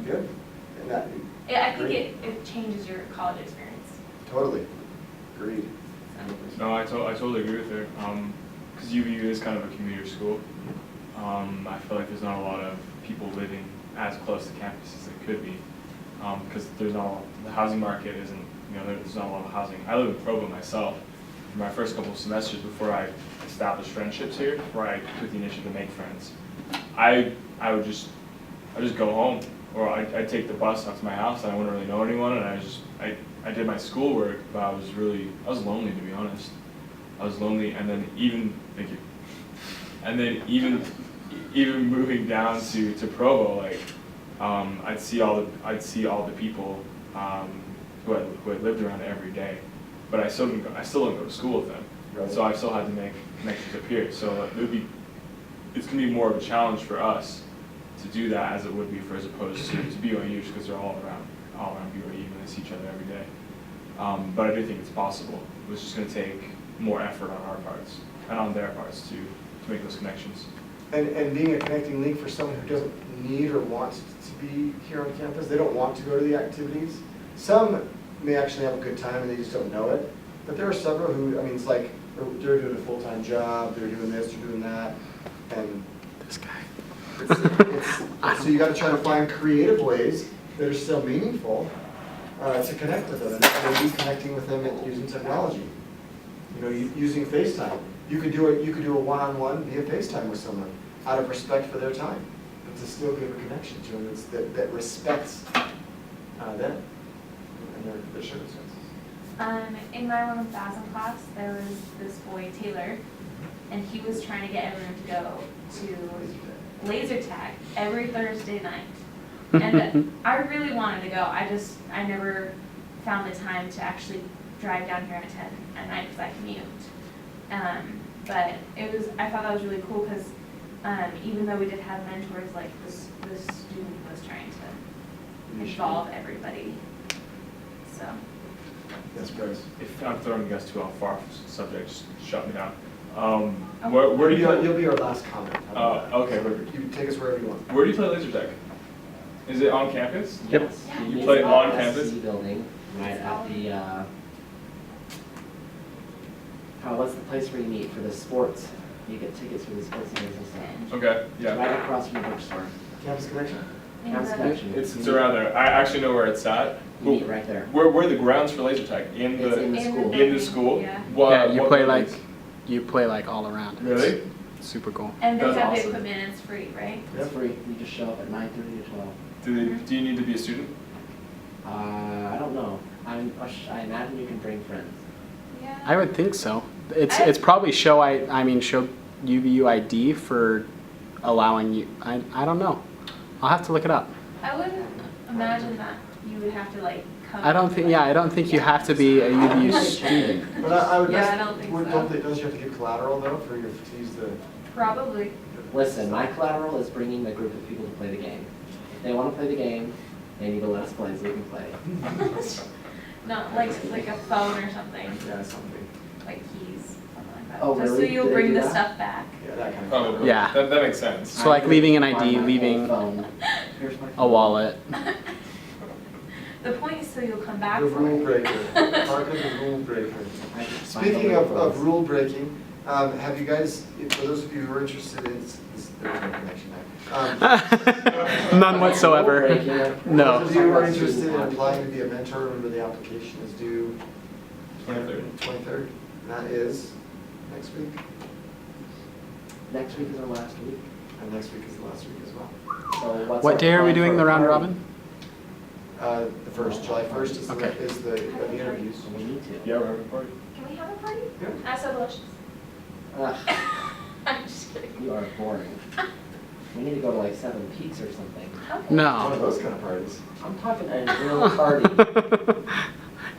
Good. And that, I think it changes your college experience. totally. Agreed. No, I totally agree with her. Because UVU is kind of a commuter school. I feel like there's not a lot of people living as close to campus as there could be. Because the housing market isn't, there's not a lot of housing. I live in Provo myself. For my first couple of semesters before I established friendships here, before I took the initiative to make friends, I would just go home, or I'd take the bus up to my house, and I wouldn't really know anyone, and I did my schoolwork, but I was lonely, to be honest. I was lonely, and then thank you, and then even moving down to Provo, like, I'd see all the people who had lived around every day, but I still didn't go to school with them. Right. So I still had to make connections up here. So it's gonna be more of a challenge for us to do that as it would be as opposed to BYU, because they're all around BYU and they see each other every day. But I do think it's possible. It's just gonna take more effort on our parts and on their parts to make those connections. And being a connecting link for someone who doesn't need or want to be here on campus, they don't want to go to the activities. Some may actually have a good time and they just don't know it. But there are several who, it's like they're doing a full-time job, they're doing this, they're doing that, and This guy. so you got to try to find creative ways that are still meaningful to connect with them, and maybe connecting with them using technology. Using FaceTime. You could do a one-on-one via FaceTime with someone out of respect for their time, but to still give a connection to them that respects them and their circumstances. In my 1000 class, there was this boy, Taylor, and he was trying to get everyone to go to laser tag every Thursday night. And I really wanted to go. I never found the time to actually drive down here at 10 at night because I commute. But I thought that was really cool because even though we did have mentors, like this student was trying to involve everybody. So. Yes, Bryce. If I'm throwing you guys too off the subject, just shut me down. Where do you play? You'll be our last comment. Okay, perfect. You can take us wherever you want. Where do you play laser tag? Is it on campus? Yep. Yeah. You It's play all on campus? SC building, right at the, what's the place where you meet for the sports? You get tickets for the sports events and stuff. Okay, yeah. Right across from the bookstore. Campus Connection? Campus Connection. It's around there. I actually know where it's at. You meet right there. Where are the grounds for laser tag? It's in the school. In the school? Yeah. What, You what play buildings? all around. Really? It's super cool. And they That's have the awesome. equipment and it's free, right? It's free. You just show up at 9:30 to 12. Do you need to be a student? I don't know. I imagine you can bring friends. Yeah. I would think so. It's probably show UVU ID for allowing you. I don't know. I'll have to look it up. I wouldn't imagine that you would have to come. I don't think you have to be a UVU student. But I would Yeah, guess, I don't think so. don't you have to give collateral though to use the? Probably. Listen, my collateral is bringing the group of people to play the game. If they want to play the game, they need to let us play so we can play. No, like a phone or something, Yeah, something. like keys, something like that. Oh, Just really? so you'll Did they bring do the that? stuff back. Yeah, that kind of. Probably. Yeah. That makes sense. So like leaving an ID, Find my old leaving phone. Here's my a phone. wallet. The point is so you'll come back The for rule it. breaker. Parker, the rule breaker. I just find Speaking the of phones. rule breaking, have you guys, for those of you who are interested in, there was no connection there. None whatsoever. Rule breaking. No. Those of you who are interested in applying to be a mentor, remember the application is due 23rd. 23rd. And that is next week. Next week is our last week. And next week is the last week as well. So what's What our day are we plan doing for the a round party? robin? The first, July 1st is Okay. the interviews. We need to. Yeah, we're having a party. Can we have a party? Yeah. I said delicious. Ugh, I'm just kidding. you are boring. We need to go to like Seven Peaks or something. Okay. One No. of those kind of parties. I'm talking a real party.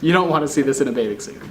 You don't want to see this in a bathing suit.